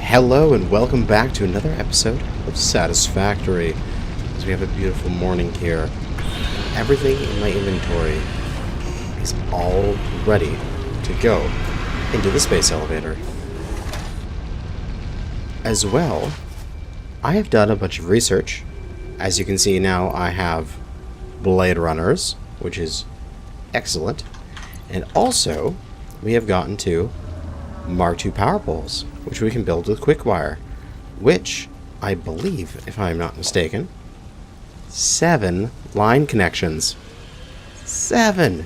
Hello and welcome back to another episode of Satisfactory. As we have a beautiful morning here. Everything in my inventory is all ready to go into the space elevator. As well, I have done a bunch of research. As you can see now, I have Blade Runners, which is excellent. And also, we have gotten to Mark II power poles, which we can build with quick wire, which I believe, if I'm not mistaken, 7 line connections. 7!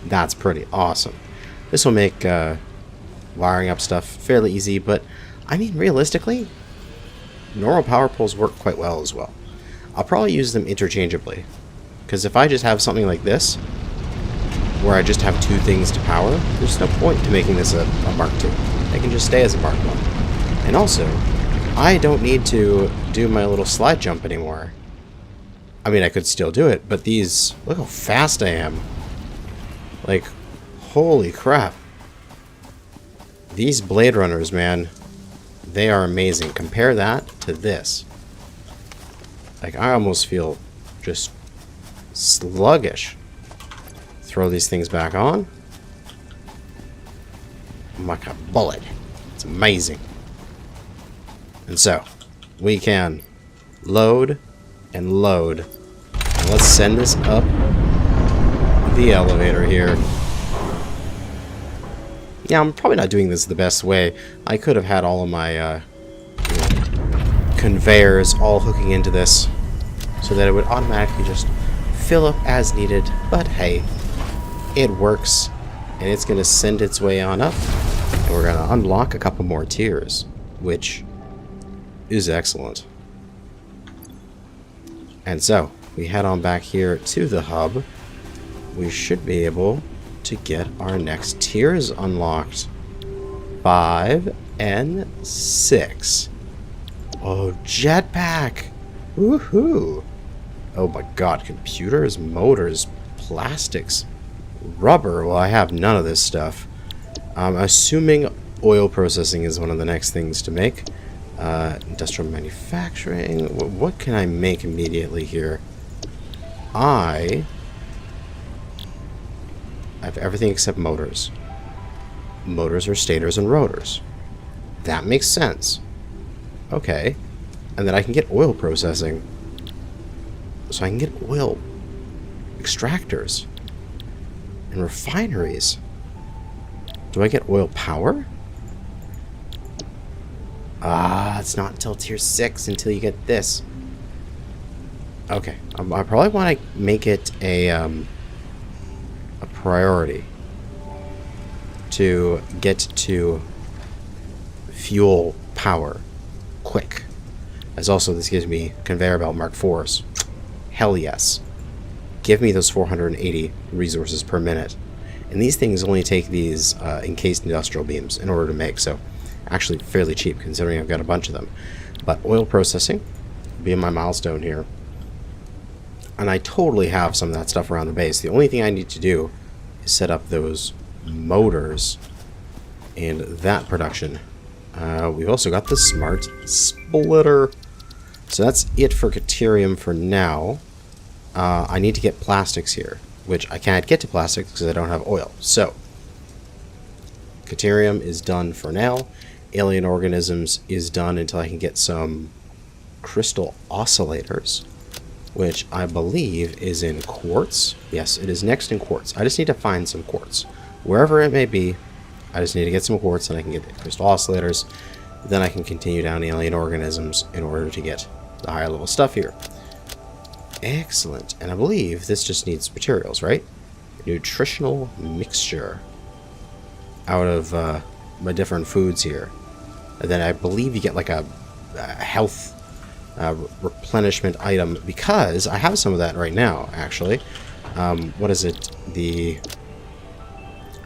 That's pretty awesome. This will make wiring up stuff fairly easy, but I mean, realistically, normal power poles work quite well as well. I'll probably use them interchangeably, because if I just have something like this, where I just have 2 things to power, there's no point to making this a Mark II. They can just stay as a Mark I. And also, I don't need to do my little slide jump anymore. I mean, I could still do it, but these... Look how fast I am. Like, holy crap. These Blade Runners, man, they are amazing. Compare that to this. Like, I almost feel just sluggish. Throw these things back on. I'm like a bullet. It's amazing. And so, we can load and load. And let's send this up the elevator here. Yeah, I'm probably not doing this the best way. I could have had all of my conveyors all hooking into this so that it would automatically just fill up as needed. But hey, it works, and it's going to send its way on up, and we're going to unlock a couple more tiers, which is excellent. And so, we head on back here to the hub. We should be able to get our next tiers unlocked. 5 and 6. Oh, jetpack! Woohoo! Oh my god, computers, motors, plastics, rubber. Well, I have none of this stuff. I'm assuming oil processing is one of the next things to make. Industrial manufacturing. What can I make immediately here? I have everything except motors. Motors are stators and rotors. That makes sense. Okay. And then I can get oil processing. So I can get oil extractors and refineries. Do I get oil power? It's not until tier 6 until you get this. Okay, I probably want to make it a priority to get to fuel power quick. As also, this gives me conveyor belt Mark IVs. Hell yes. Give me those 480 resources per minute. And these things only take these encased industrial beams in order to make, so actually fairly cheap considering I've got a bunch of them. But oil processing will be in my milestone here. And I totally have some of that stuff around the base. The only thing I need to do is set up those motors and that production. We've also got the smart splitter. So that's it for Caterium for now. I need to get plastics here, which I can't get to plastics because I don't have oil. So, Caterium is done for now. Alien organisms is done until I can get some crystal oscillators, which I believe is in quartz. Yes, it is next in quartz. I just need to find some quartz. Wherever it may be, I just need to get some quartz and I can get the crystal oscillators. Then I can continue down alien organisms in order to get the higher level stuff here. Excellent. And I believe this just needs materials, right? Nutritional mixture out of my different foods here. And then I believe you get like a health replenishment item, because I have some of that right now, actually. What is it? The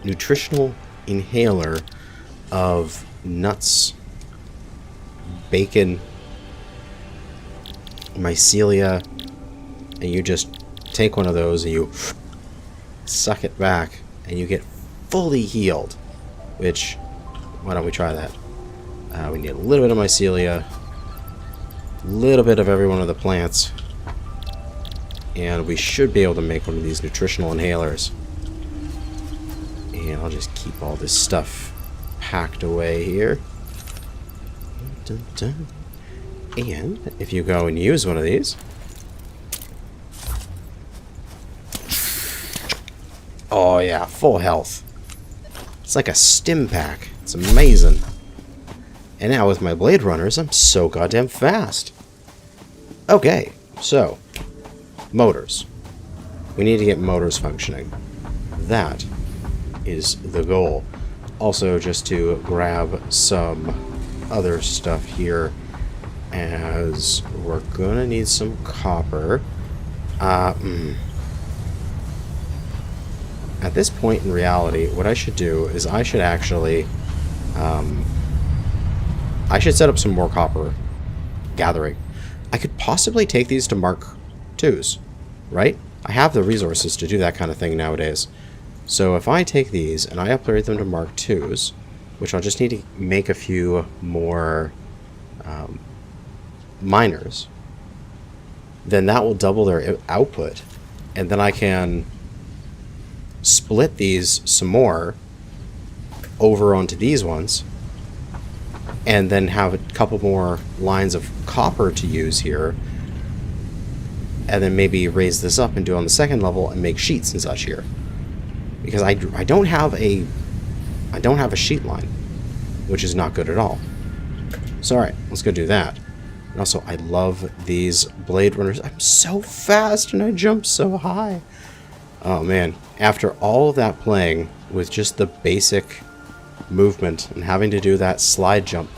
nutritional inhaler of nuts, bacon, mycelia, and you just take one of those and you suck it back and you get fully healed, which, why don't we try that? We need a little bit of mycelia, a little bit of every one of the plants, and we should be able to make one of these nutritional inhalers. And I'll just keep all this stuff packed away here. Dun, dun. And if you go and use one of these, oh yeah, full health. It's like a stim pack. It's amazing. And now with my Blade Runners, I'm so goddamn fast. Okay, so motors. We need to get motors functioning. That is the goal. Also, just to grab some other stuff here, as we're gonna need some copper. At this point in reality, what I should do is I should actually I should set up some more copper gathering. I could possibly take these to Mark IIs, right? I have the resources to do that kind of thing nowadays. So if I take these and I upgrade them to Mark IIs, which I'll just need to make a few more miners, then that will double their output, and then I can split these some more over onto these ones, and then have a couple more lines of copper to use here, and then maybe raise this up and do it on the second level and make sheets and such here, because I don't have a sheet line, which is not good at all. So alright, let's go do that. And also, I love these Blade Runners. I'm so fast and I jump so high. Oh man, after all of that playing with just the basic movement and having to do that slide jump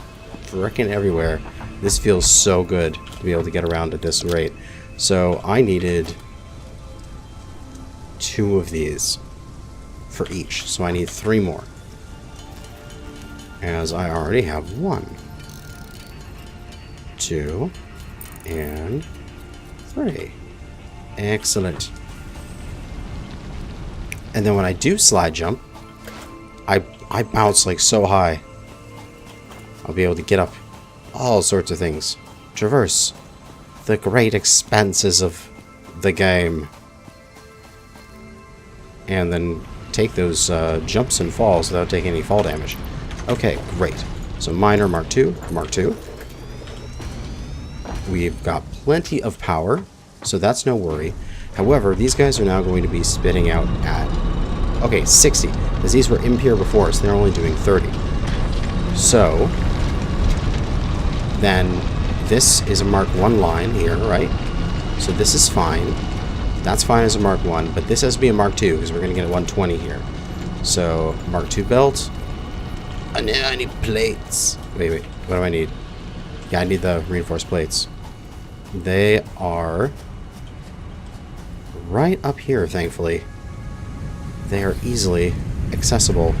frickin' everywhere, this feels so good to be able to get around at this rate. So I needed 2 of these for each, so I need 3 more, as I already have 1, 2, and 3. Excellent. And then when I do slide jump, I bounce like so high. I'll be able to get up all sorts of things. Traverse the great expanses of the game. And then take those jumps and falls without taking any fall damage. Okay, great. So miner Mark II, Mark II. We've got plenty of power, so that's no worry. However, these guys are now going to be spitting out at, okay, 60, because these were impure before, so they're only doing 30. So then this is a Mark I line here, right? So this is fine. That's fine as a Mark I, but this has to be a Mark II, because we're going to get a 120 here. So Mark II belt. I need plates. Wait, what do I need? Yeah, I need the reinforced plates. They are right up here, thankfully. They are easily accessible.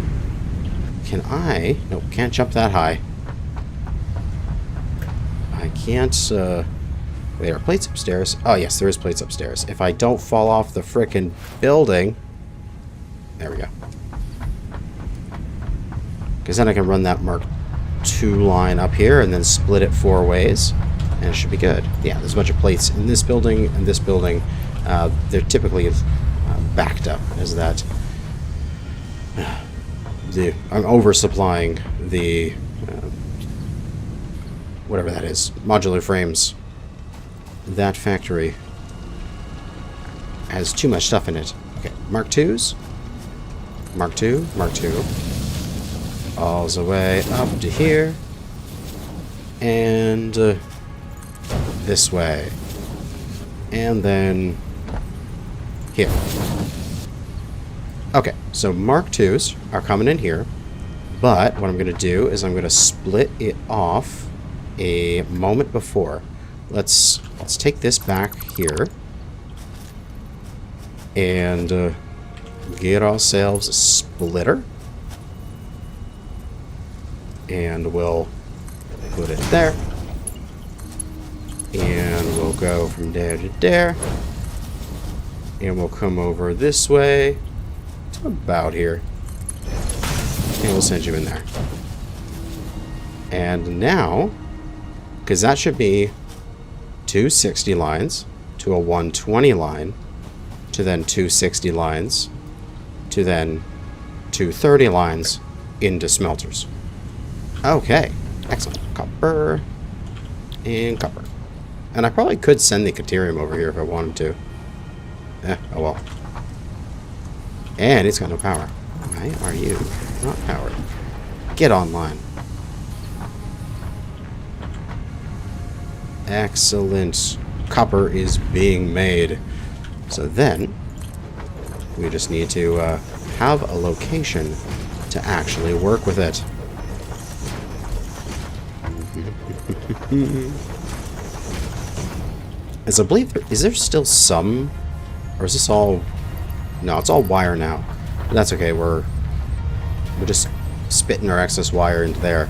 Can I? Nope, can't jump that high. I can't, wait, are plates upstairs? Oh, yes, there is plates upstairs. If I don't fall off the frickin' building... There we go. Because then I can run that Mark II line up here and then split it 4 ways. And it should be good. Yeah, there's a bunch of plates in this building and this building. They're typically backed up as that. I'm oversupplying the whatever that is, modular frames. That factory has too much stuff in it. Okay, Mark IIs, Mark II, Mark II, all the way up to here, and this way, and then here. Okay, so Mark IIs are coming in here, but what I'm going to do is I'm going to split it off a moment before. Let's take this back here and get ourselves a splitter, and we'll put it there, and we'll go from there to there, and we'll come over this way to about here, and we'll send you in there. And now, because that should be 260 lines to a 120 line, to then 260 lines, to then 230 lines into smelters. Okay, excellent. Copper and copper. And I probably could send the Caterium over here if I wanted to. Oh well. And it's got no power. Why are you not powered? Get online. Excellent. Copper is being made. So then, we just need to have a location to actually work with it. As I believe, is there still some, or is this all? No, it's all wire now. But that's okay. We're just spitting our excess wire into there.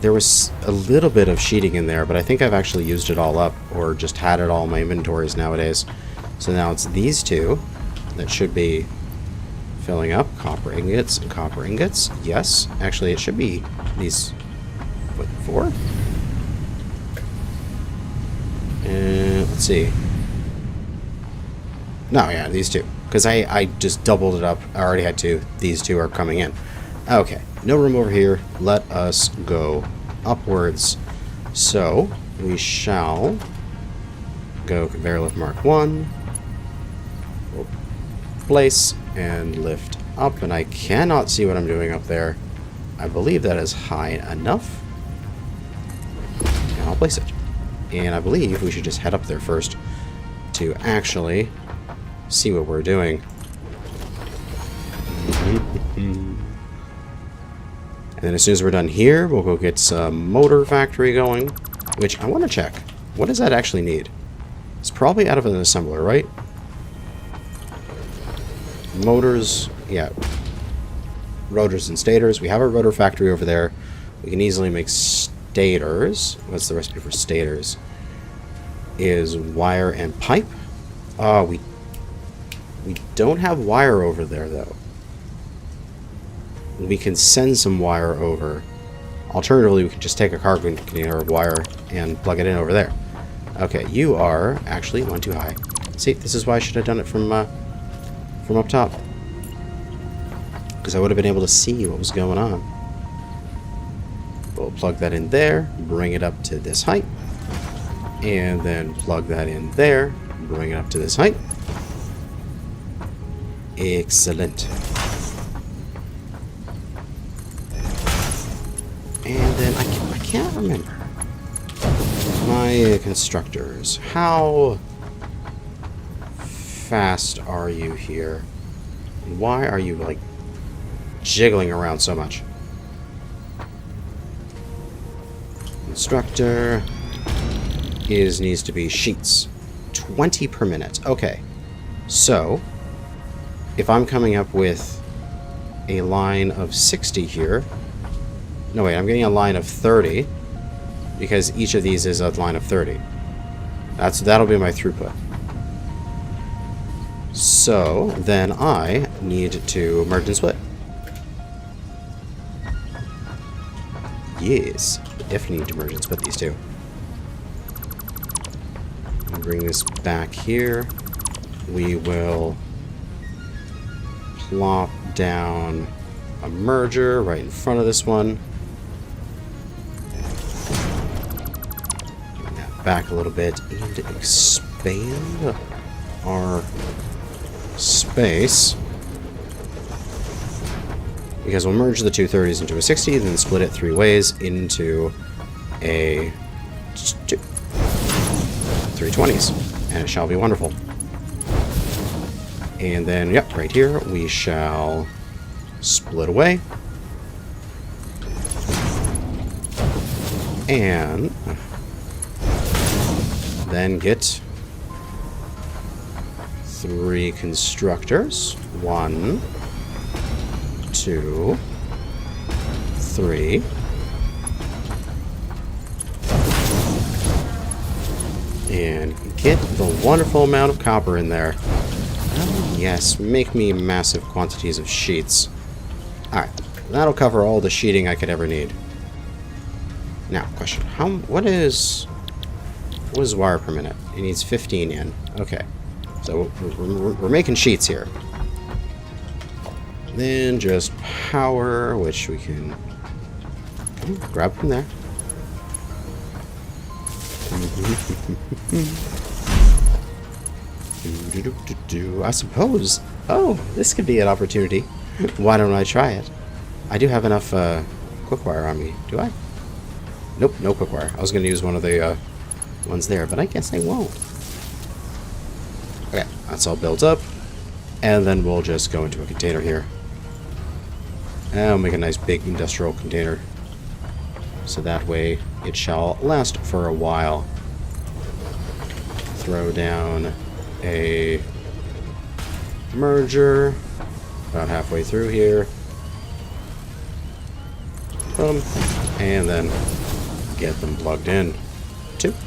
There was a little bit of sheeting in there, but I think I've actually used it all up, or just had it all in my inventories nowadays. So now it's these two that should be filling up. Copper ingots and copper ingots. Yes, actually, it should be these. What, 4? Let's see. No, yeah, these two. Because I just doubled it up. I already had 2. These 2 are coming in. Okay, no room over here. Let us go upwards. So, we shall go conveyor lift Mark 1. We'll place and lift up. And I cannot see what I'm doing up there. I believe that is high enough. And I'll place it. And I believe we should just head up there first to actually see what we're doing. And then as soon as we're done here, we'll go get some motor factory going, which I want to check. What does that actually need? It's probably out of an assembler, right? Motors, yeah. Rotors and stators. We have a rotor factory over there. We can easily make stators. What's the recipe for stators? Is wire and pipe. We don't have wire over there, though. We can send some wire over. Alternatively, we can just take a cargo container of wire and plug it in over there. Okay, you are actually one too high. See, this is why I should have done it from up top. Because I would have been able to see what was going on. We'll plug that in there, bring it up to this height. And then plug that in there, bring it up to this height. Excellent. And then I can't remember my constructors. How fast are you here? Why are you like jiggling around so much? Constructor needs to be sheets. 20 per minute. Okay. So if I'm coming up with a line of 60 here. No, wait, I'm getting a line of 30 because each of these is a line of 30. That'll be my throughput. So then I need to merge and split. Yes, definitely need to merge and split these two. Bring this back here. We will plop down a merger right in front of this one. Bring that back a little bit and expand our space. Because we'll merge the 230s into a 60, then split it 3 ways into a 320s, and it shall be wonderful. And then, yep, right here, we shall split away. And then get 3 constructors. 1, 2, 3. And get the wonderful amount of copper in there. Oh, yes, make me massive quantities of sheets. Alright, that'll cover all the sheeting I could ever need. Now, question. What is wire per minute? It needs 15 in. Okay. So we're making sheets here. Then just power, which we can grab from there. I suppose. Oh, this could be an opportunity. Why don't I try it? I do have enough quick wire on me. Do I? Nope, no quick wire. I was going to use one of the ones there, but I guess I won't. Okay, that's all built up. And then we'll just go into a container here. And I'll make a nice big industrial container. So that way it shall last for a while. Throw down a merger about halfway through here. Boom. And then get them plugged in. 2. 1,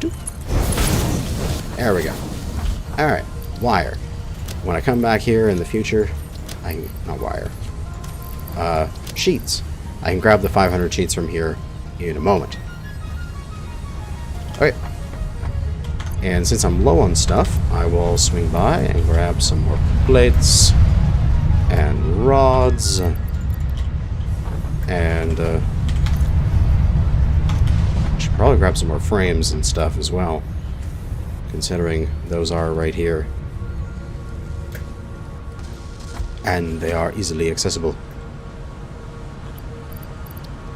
2. There we go. Alright, wire. When I come back here in the future, not wire. Sheets. I can grab the 500 sheets from here in a moment. Okay. And since I'm low on stuff, I will swing by and grab some more plates and rods and should probably grab some more frames and stuff as well, considering those are right here and they are easily accessible.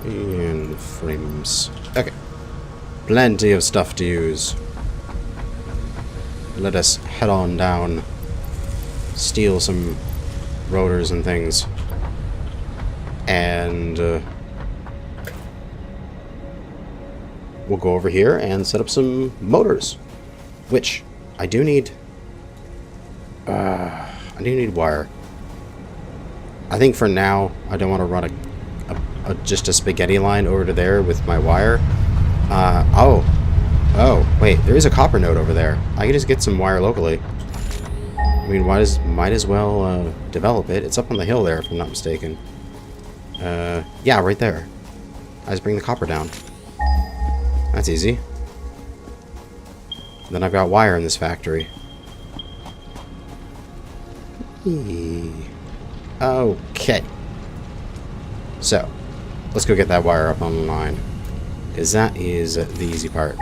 And frames. Okay. Plenty of stuff to use. Let us head on down. Steal some rotors and things. And we'll go over here and set up some motors. Which I do need. Wire. I think for now I don't want to run just a spaghetti line over to there with my wire. Oh, wait, there is a copper node over there. I can just get some wire locally. I mean, might as well develop it. It's up on the hill there, if I'm not mistaken. Yeah, right there. I just bring the copper down. That's easy. Then I've got wire in this factory. Okay. So, let's go get that wire up on the line. Because that is the easy part.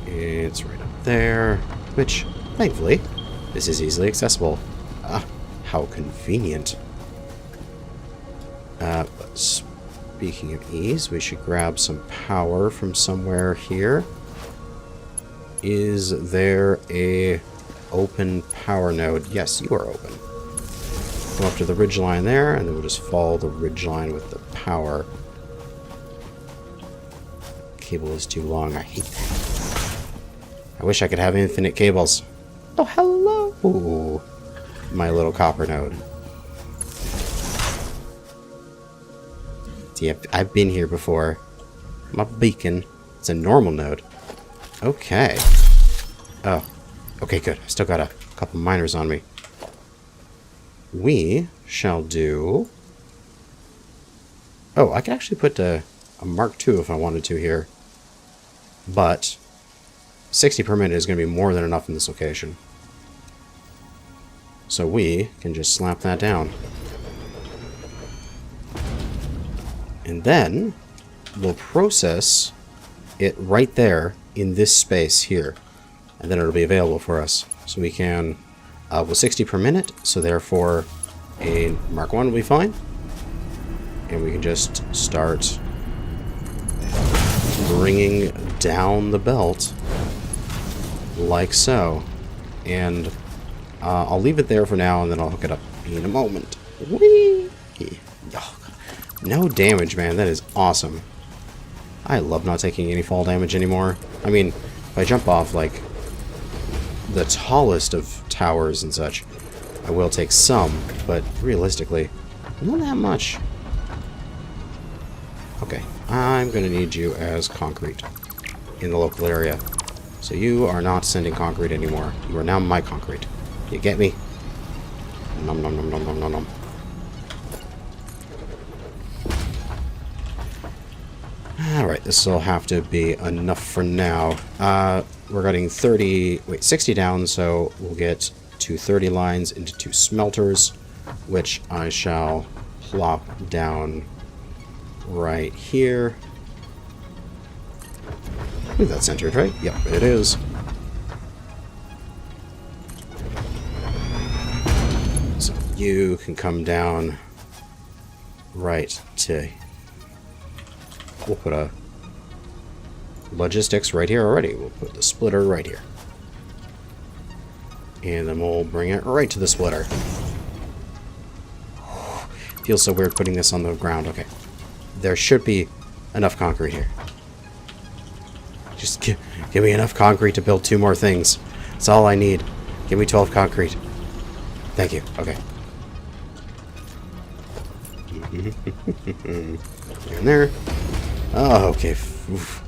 It's right up there. Which, thankfully, this is easily accessible. Ah, how convenient. But speaking of ease, we should grab some power from somewhere here. Is there a open power node? Yes, you are open. Go up to the ridge line there, and then we'll just follow the ridge line with the power. Cable is too long. I hate that. I wish I could have infinite cables. Oh, hello! Ooh, my little copper node. See, I've been here before. My beacon. It's a normal node. Okay. Oh. Okay, good. I still got a couple miners on me. We shall do... Oh, I could actually put a Mark II if I wanted to here. But 60 per minute is going to be more than enough in this location. So we can just slap that down. And then we'll process it right there in this space here. And then it'll be available for us. So we can, with 60 per minute, so therefore a Mark I will be fine. And we can just start bringing down the belt like so. And I'll leave it there for now, and then I'll hook it up in a moment. Whee! Oh, no damage, man. That is awesome. I love not taking any fall damage anymore. I mean, if I jump off, like, the tallest of towers and such, I will take some, but realistically, not that much. Okay, I'm going to need you as concrete in the local area. So you are not sending concrete anymore. You are now my concrete. You get me? Nom nom nom nom nom nom nom. Alright, this will have to be enough for now. We're getting 60 down, so we'll get to 30 lines into 2 smelters, which I shall plop down right here. I think that's centered, right? Yep, it is. So you can come down right to... We'll put a logistics right here already. We'll put the splitter right here. And then we'll bring it right to the splitter. Feels so weird putting this on the ground. Okay. There should be enough concrete here. Just give me enough concrete to build 2 more things. That's all I need. Give me 12 concrete. Thank you. Okay. In there. Oh, okay. Oof.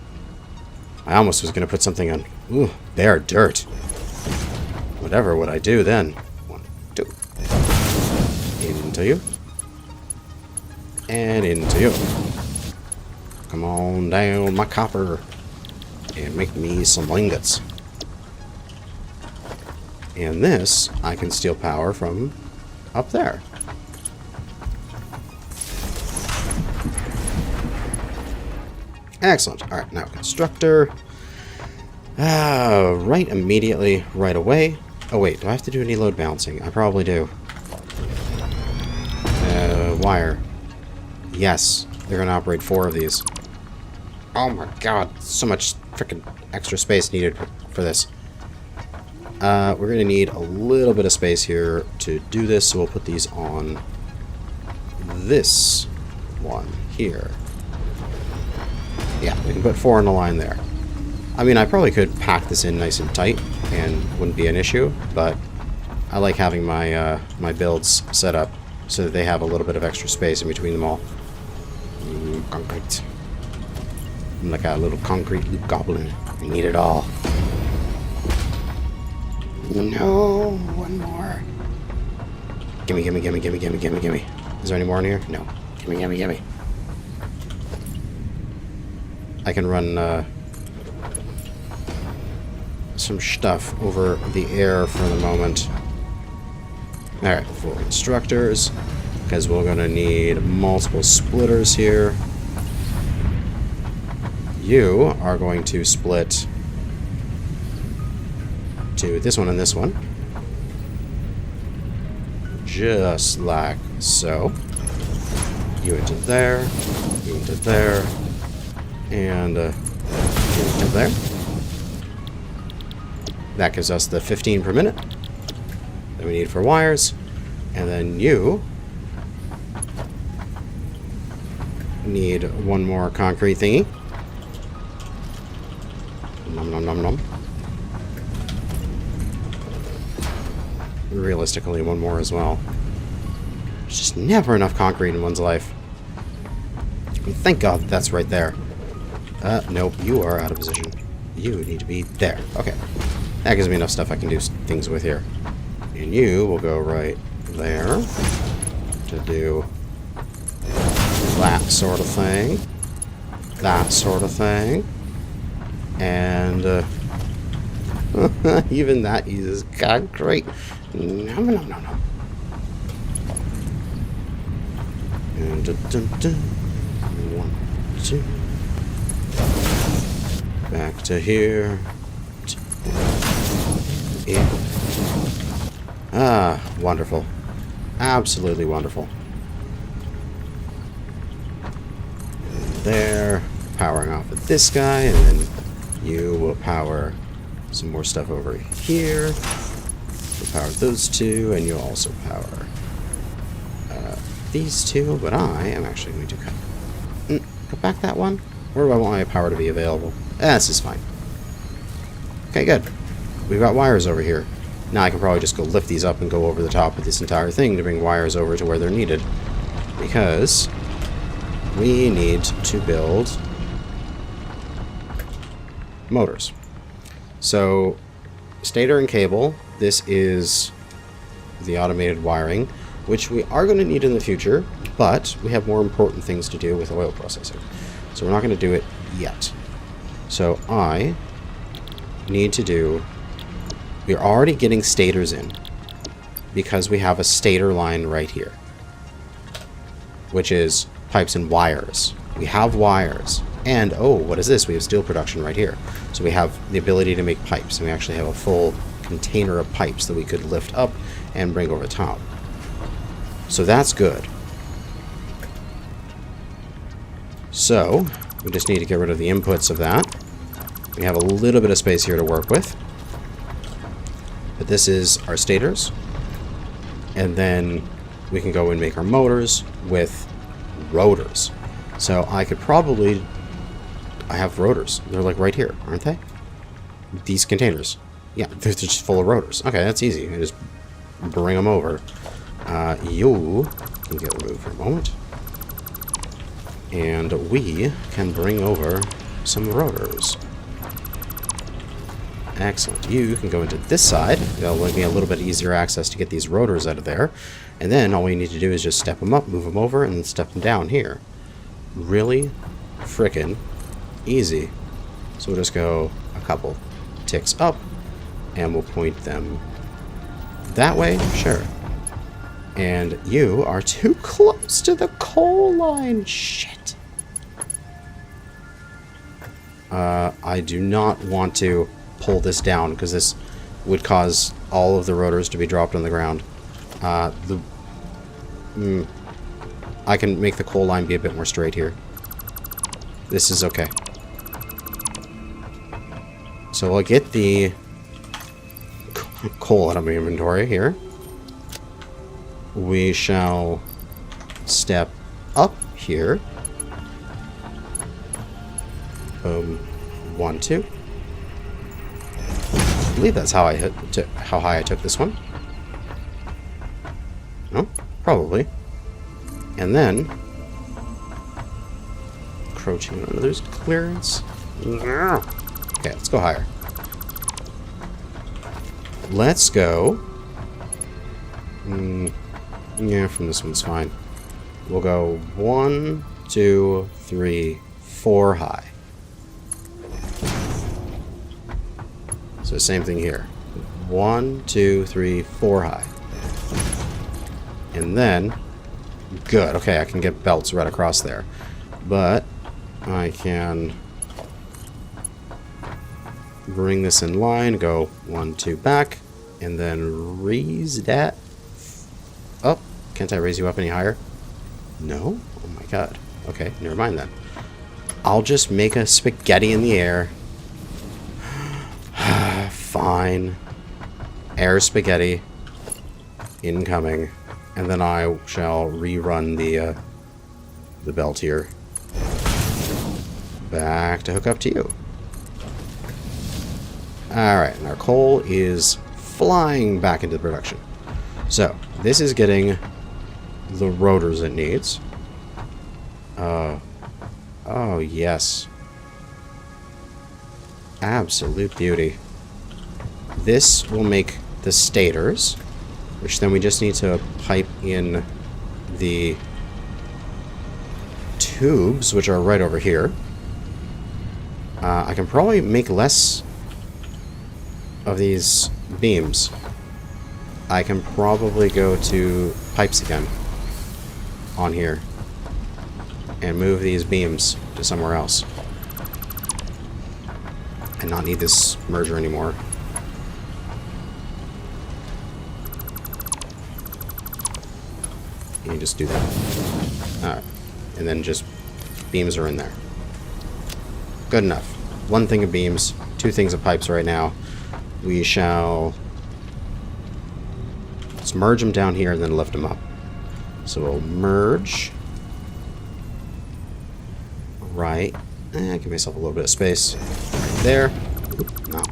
I almost was going to put something on. Ooh, bare dirt. Whatever would I do then? 1, 2. Into you. And into you. Come on down, my copper. And make me some ingots. And this, I can steal power from up there. Excellent. Alright, now constructor. Right immediately, right away. Oh wait, do I have to do any load balancing? I probably do. Wire. Yes, they're going to operate 4 of these. Oh my god, so much freaking extra space needed for this. We're going to need a little bit of space here to do this, so we'll put these on this one here. Yeah, we can put 4 in a line there. I mean, I probably could pack this in nice and tight and wouldn't be an issue, but I like having my my builds set up so that they have a little bit of extra space in between them all. Concrete. I'm like a little concrete loop goblin. I need it all. No, one more. Gimme, gimme, gimme, gimme, gimme, gimme, gimme. Is there any more in here? No. Gimme, gimme, gimme. I can run some stuff over the air for the moment. Alright, 4 constructors, because we're going to need multiple splitters here. You are going to split to this one and this one. Just like so. You into there, you into there, and you into there. That gives us the 15 per minute that we need for wires. And then you need 1 more concrete thingy. Nom nom nom nom. Realistically, 1 more as well. There's just never enough concrete in one's life. And thank God that's right there. Nope, you are out of position. You need to be there. Okay. That gives me enough stuff I can do things with here. And you will go right there to do that sort of thing. That sort of thing. And even that uses concrete. No, no, no, no. And dun, dun, dun. 1, 2. Back to here. Yeah. Ah, wonderful. Absolutely wonderful. And there. Powering off of this guy, and then you will power some more stuff over here. You'll power those 2, and you'll also power these 2, but I am actually going to cut back that one. Or do I want my power to be available? This is fine. Okay, good. We've got wires over here. Now I can probably just go lift these up and go over the top of this entire thing to bring wires over to where they're needed. Because we need to build motors. So, stator and cable, this is the automated wiring, which we are going to need in the future, but we have more important things to do with oil processing. So we're not going to do it yet. So I need to do... We're already getting stators in because we have a stator line right here, which is pipes and wires. We have wires. And, oh, what is this? We have steel production right here. So we have the ability to make pipes, and we actually have a full container of pipes that we could lift up and bring over top. So that's good. So we just need to get rid of the inputs of that. We have a little bit of space here to work with. But this is our stators. And then we can go and make our motors with rotors. So I could probably... I have rotors. They're like right here, aren't they? These containers. Yeah, they're just full of rotors. Okay, that's easy. I just bring them over. You can get removed for a moment. And we can bring over some rotors. Excellent. You can go into this side. That'll give me a little bit easier access to get these rotors out of there. And then all we need to do is just step them up, move them over, and then step them down here. Really frickin' easy. So we'll just go a couple ticks up, and we'll point them that way. Sure. And you are too close to the coal line. Shit. I do not want to pull this down because this would cause all of the rotors to be dropped on the ground. I can make the coal line be a bit more straight here. This is okay. So I'll get the coal out of my inventory here. We shall step up here. Boom. 1, 2. I believe that's how how high I took this one. No? Probably. And then encroaching on others' clearance. Okay, let's go higher. Let's go. Yeah, from this one's fine. We'll go 1, 2, 3, 4 high. So same thing here. 1, 2, 3, 4 high. And then, good. Okay, I can get belts right across there. But I can bring this in line, go 1, 2 back, and then raise that up. Can't I raise you up any higher? No? Oh my god. Okay, never mind then. I'll just make a spaghetti in the air. Fine. Air spaghetti incoming. And then I shall rerun the belt here. Back to hook up to you. Alright, and our coal is flying back into production. So, this is getting the rotors it needs. Oh, yes. Absolute beauty. This will make the stators, which then we just need to pipe in the tubes, which are right over here. I can probably make less of these beams. I can probably go to pipes again on here and move these beams to somewhere else and not need this merger anymore. You just do that. Alright. And then just beams are in there. Good enough. 1 thing of beams, 2 things of pipes right now. We shall... Let's merge them down here and then lift them up. So we'll merge. Right. Give myself a little bit of space. Right there. Oop, no.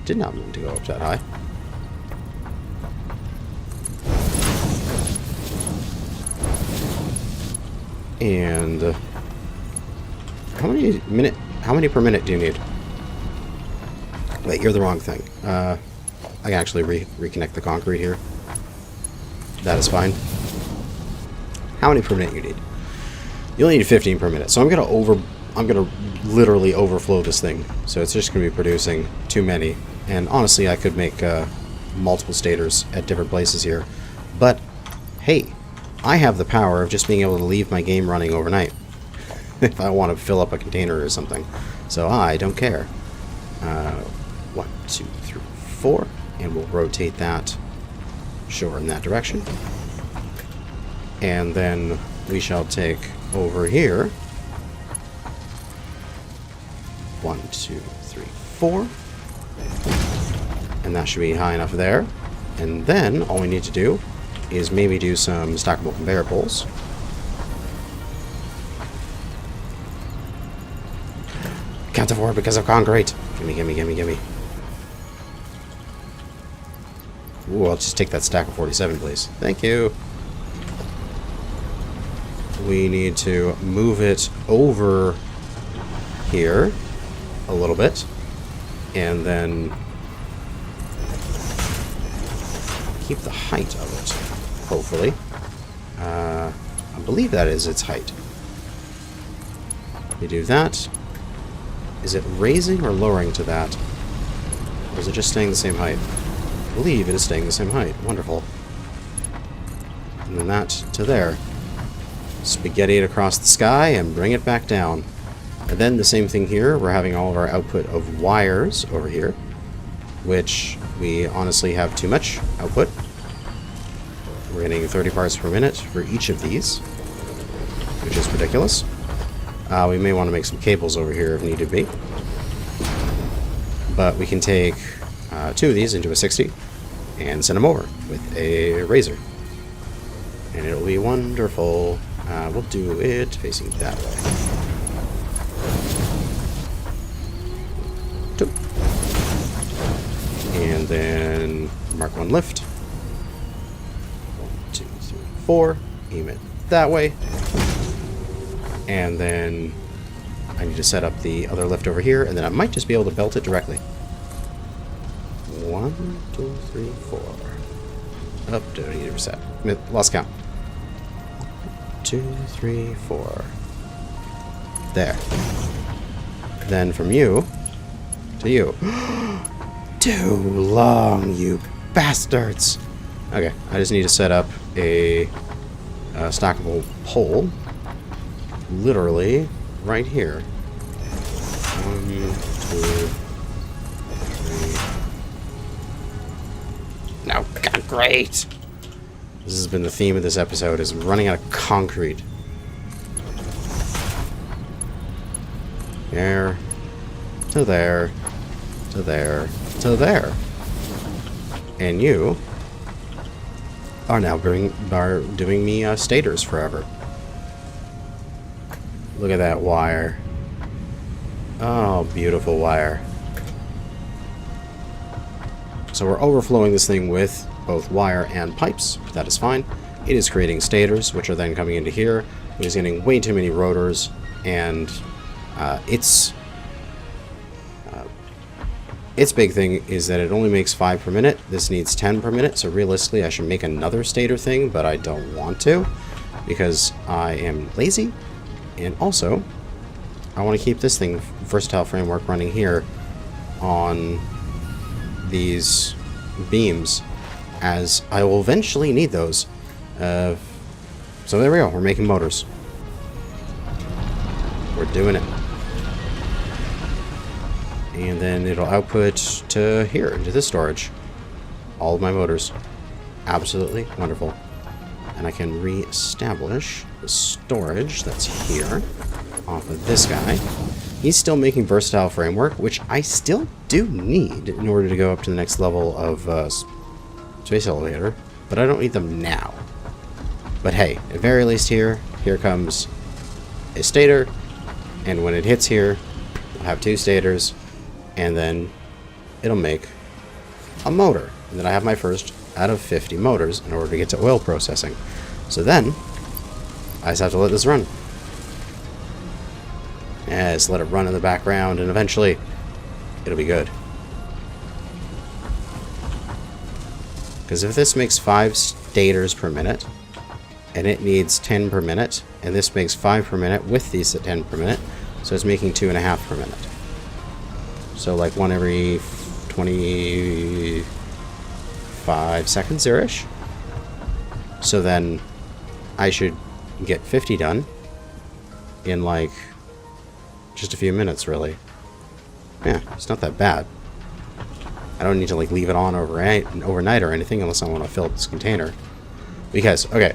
Did not mean to go up that high. And how many per minute do you need? Wait, you're the wrong thing. I can actually reconnect the concrete here. That is fine. How many per minute you need? You only need 15 per minute. So I'm gonna literally overflow this thing. So it's just gonna be producing too many. And honestly, I could make multiple stators at different places here. But hey, I have the power of just being able to leave my game running overnight if I want to fill up a container or something. So I don't care. 1, 2, 3, 4, and we'll rotate that sure in that direction. And then we shall take over here 1, 2, 3, 4, and that should be high enough there. And then all we need to do is maybe do some stackable conveyor poles. Can't afford because of concrete. Gimme, gimme, gimme, gimme. Ooh, I'll just take that stack of 47, please. Thank you. We need to move it over here a little bit. And then keep the height of it, hopefully. I believe that is its height. You do that. Is it raising or lowering to that? Or is it just staying the same height? I believe it is staying the same height. Wonderful. And then that to there. Spaghetti it across the sky and bring it back down. And then the same thing here. We're having all of our output of wires over here, which we honestly have too much output. We're getting 30 parts per minute for each of these, which is ridiculous. We may want to make some cables over here if need be. But we can take 2 of these into a 60 and send them over with a razor. And it'll be wonderful. We'll do it facing that way. 2. And then mark 1 lift. 1, 2, 3, 4. Aim it that way. And then I need to set up the other lift over here, and then I might just be able to belt it directly. 1, 2, 3, 4. Up, don't need to reset. Lost count. 2, 3, 4. There. Then from you to you. Too long, you bastards. Okay, I just need to set up a stackable pole. Literally right here. 1, 2, 3. No, God, great. This has been the theme of this episode, is running out of concrete. There, to there, to there, to there. And you are now doing me stators forever. Look at that wire. Oh, beautiful wire. So we're overflowing this thing with both wire and pipes, but that is fine. It is creating stators, which are then coming into here. It is getting way too many rotors, and its big thing is that it only makes 5 per minute. This needs 10 per minute, so realistically I should make another stator thing, but I don't want to because I am lazy. And also, I want to keep this thing, Versatile Framework, running here on these beams, as I will eventually need those. So there we go, we're making motors. We're doing it. And then it'll output to here, into this storage. All of my motors. Absolutely wonderful. And I can re-establish the storage that's here off of this guy. He's still making Versatile Framework, which I still do need in order to go up to the next level of Space Elevator, but I don't need them now. But hey, at very least here comes a stator, and when it hits here, I'll have 2 stators, and then it'll make a motor. And then I have my first out of 50 motors in order to get to oil processing. So then, I just have to let this run. Yeah, just let it run in the background, and eventually, it'll be good. Because if this makes 5 stators per minute, and it needs 10 per minute, and this makes 5 per minute with these at 10 per minute, so it's making 2.5 per minute. So like 1 every 25 seconds there-ish. So then I should get 50 done in like just a few minutes, really. Yeah, it's not that bad. I don't need to like leave it on overnight or anything unless I want to fill up this container. Because, okay,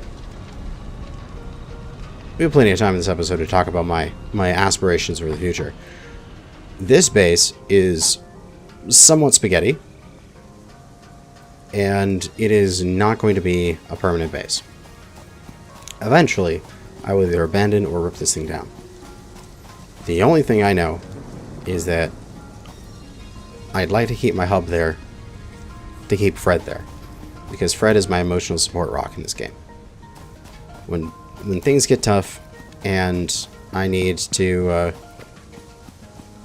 we have plenty of time in this episode to talk about my aspirations for the future. This base is somewhat spaghetti, and it is not going to be a permanent base. Eventually, I will either abandon or rip this thing down. The only thing I know is that I'd like to keep my hub there, to keep Fred there, because Fred is my emotional support rock in this game. When things get tough and I need to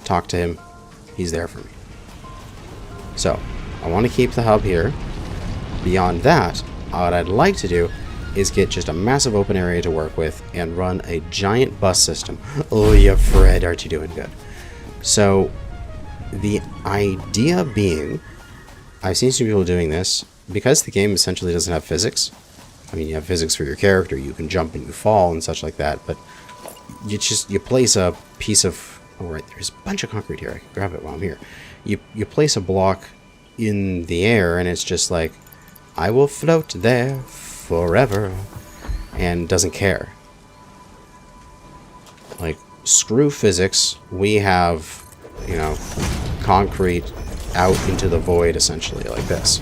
talk to him, he's there for me. So, I want to keep the hub here. Beyond that, what I'd like to do is get just a massive open area to work with and run a giant bus system. Oh yeah, Fred, aren't you doing good? So, the idea being, I've seen some people doing this, because the game essentially doesn't have physics. I mean, you have physics for your character, you can jump and you fall and such like that, but you place a piece of... Oh, right, there's a bunch of concrete here. I can grab it while I'm here. You place a block in the air, and it's just like, I will float there forever, and doesn't care. Like, screw physics. We have, you know, concrete out into the void, essentially, like this.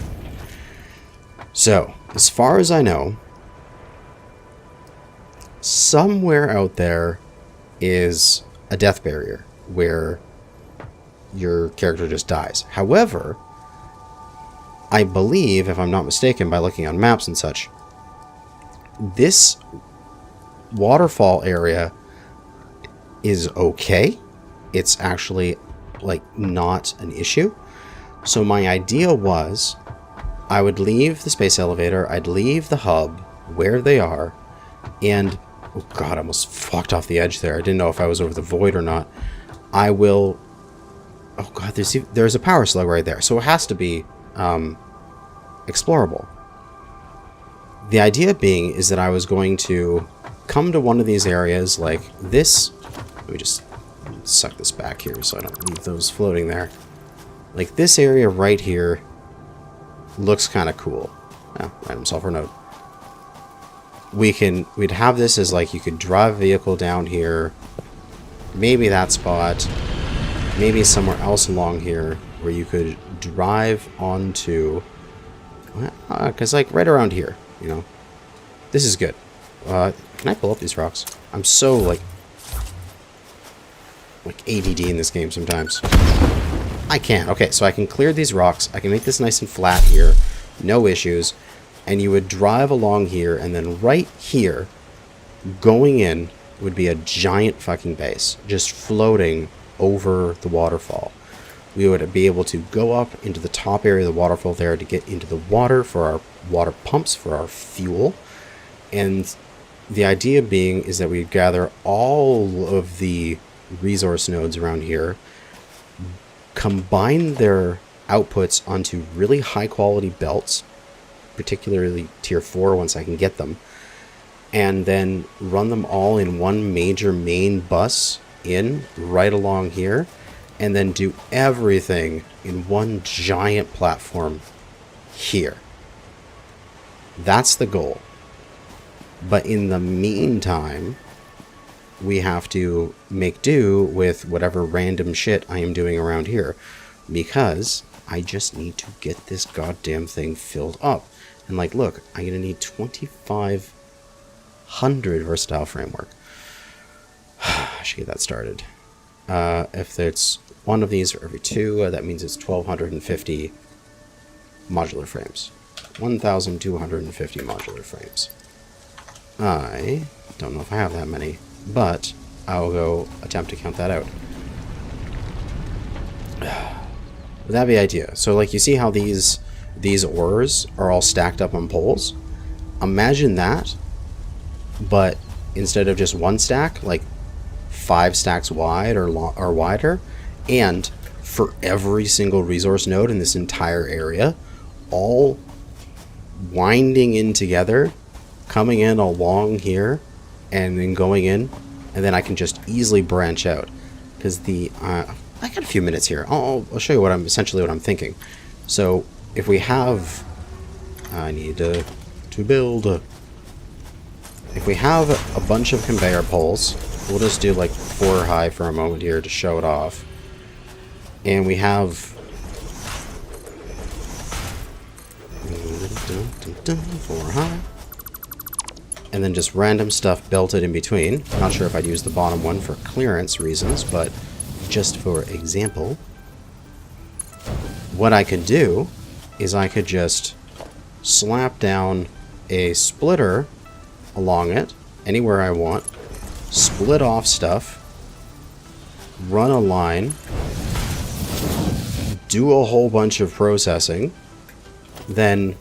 So, as far as I know, somewhere out there is a death barrier where your character just dies. However, I believe, if I'm not mistaken, by looking on maps and such, this waterfall area is okay. It's actually, like, not an issue. So my idea was, I would leave the space elevator, I'd leave the hub where they are, and... Oh god, I almost fucked off the edge there. I didn't know if I was over the void or not. I will... Oh god, there's a power slug right there. So it has to be explorable. The idea being is that I was going to come to one of these areas like this. Let me just suck this back here so I don't leave those floating there. Like this area right here looks kind of cool. Oh, random sulfur node. We'd have this as like you could drive a vehicle down here, maybe that spot, maybe somewhere else along here where you could drive onto, because like right around here, you know, this is good. Can I pull up these rocks? I'm so like ADD in this game sometimes. I can. Okay, so I can clear these rocks. I can make this nice and flat here, no issues. And you would drive along here, and then right here, going in, would be a giant fucking base, just floating over the waterfall. We would be able to go up into the top area of the waterfall there to get into the water for our water pumps, for our fuel. And the idea being is that we gather all of the resource nodes around here, combine their outputs onto really high quality belts, particularly tier 4 once I can get them, and then run them all in one major main bus in right along here, and then do everything in one giant platform here. That's the goal. But in the meantime, we have to make do with whatever random shit I am doing around here, because I just need to get this goddamn thing filled up. And like, look, I'm going to need 2,500 versatile framework. I should get that started. If it's one of these for every 2, that means it's 1,250 modular frames. 1,250 modular frames. I don't know if I have that many, but I'll go attempt to count that out. That'd be the idea. So like you see how these these ores are all stacked up on poles. Imagine that, but instead of just one stack, like 5 stacks wide or wider, and for every single resource node in this entire area, all winding in together, coming in along here, and then going in, and then I can just easily branch out. Because I got a few minutes here. I'll show you what I'm thinking. So if we have, I need to build. If we have a bunch of conveyor poles, we'll just do like 4 high for a moment here to show it off. And we have 4 high. And then just random stuff belted in between. Not sure if I'd use the bottom one for clearance reasons, but just for example, what I could do is I could just slap down a splitter along it, anywhere I want, split off stuff, run a line, do a whole bunch of processing, then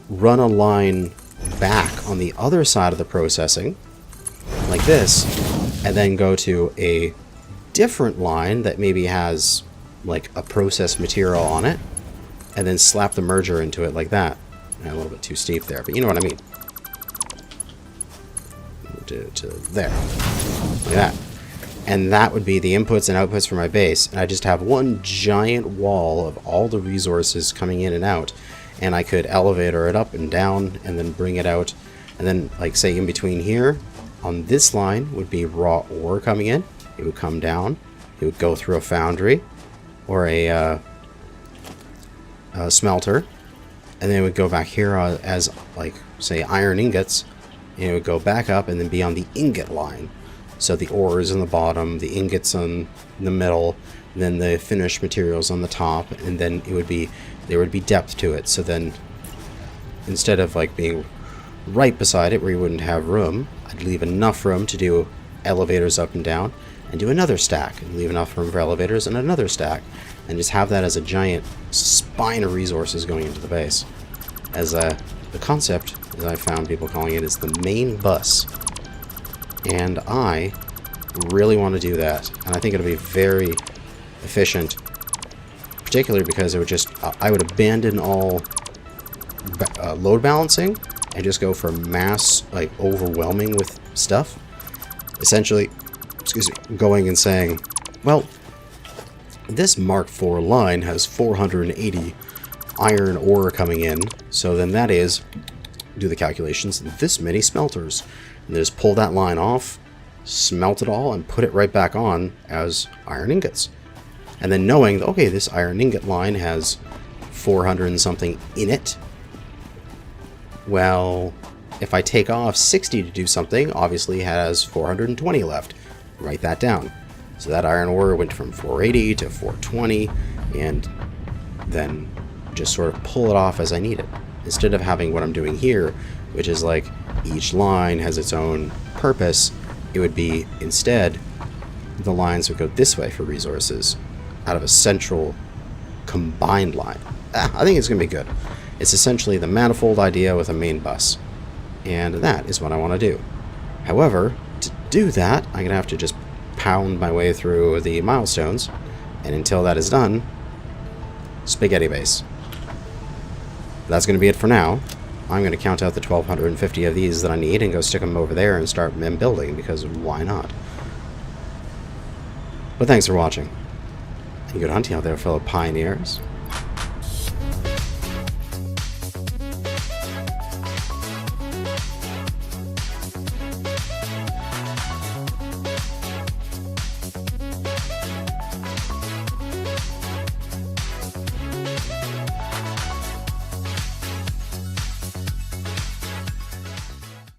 run a line back on the other side of the processing, like this, and then go to a different line that maybe has like a processed material on it, and then slap the merger into it like that. A little bit too steep there, but you know what I mean. To there, like that. And that would be the inputs and outputs for my base, and I just have one giant wall of all the resources coming in and out, and I could elevator it up and down and then bring it out, and then like say in between here on this line would be raw ore coming in. It would come down, it would go through a foundry or a smelter, and then it would go back here as like say iron ingots, and it would go back up and then be on the ingot line. So the ore is on the bottom, the ingots on the middle, then the finished materials on the top, and then there would be depth to it. So then instead of like being right beside it where you wouldn't have room, I'd leave enough room to do elevators up and down, and do another stack, and leave enough room for elevators and another stack, and just have that as a giant spine of resources going into the base. As the concept, as I found people calling it, is the main bus. And I really want to do that, and I think it'll be very efficient, particularly because it would just I would abandon all load balancing and just go for mass, like overwhelming with stuff. Essentially, excuse me, going and saying, well, this Mark IV line has 480 iron ore coming in, so then that is, do the calculations, this many smelters. And just pull that line off, smelt it all, and put it right back on as iron ingots. And then knowing, okay, this iron ingot line has 400 and something in it. Well, if I take off 60 to do something, obviously it has 420 left. Write that down. So that iron ore went from 480 to 420, and then just sort of pull it off as I need it. Instead of having what I'm doing here, which is like each line has its own purpose, it would be instead the lines would go this way for resources out of a central combined line. I think it's going to be good. It's essentially the manifold idea with a main bus, and that is what I want to do. However, to do that, I'm going to have to just pound my way through the milestones, and until that is done, spaghetti base. That's going to be it for now. I'm going to count out the 1,250 of these that I need and go stick them over there and start building, because why not? But thanks for watching. And good hunting out there, fellow pioneers.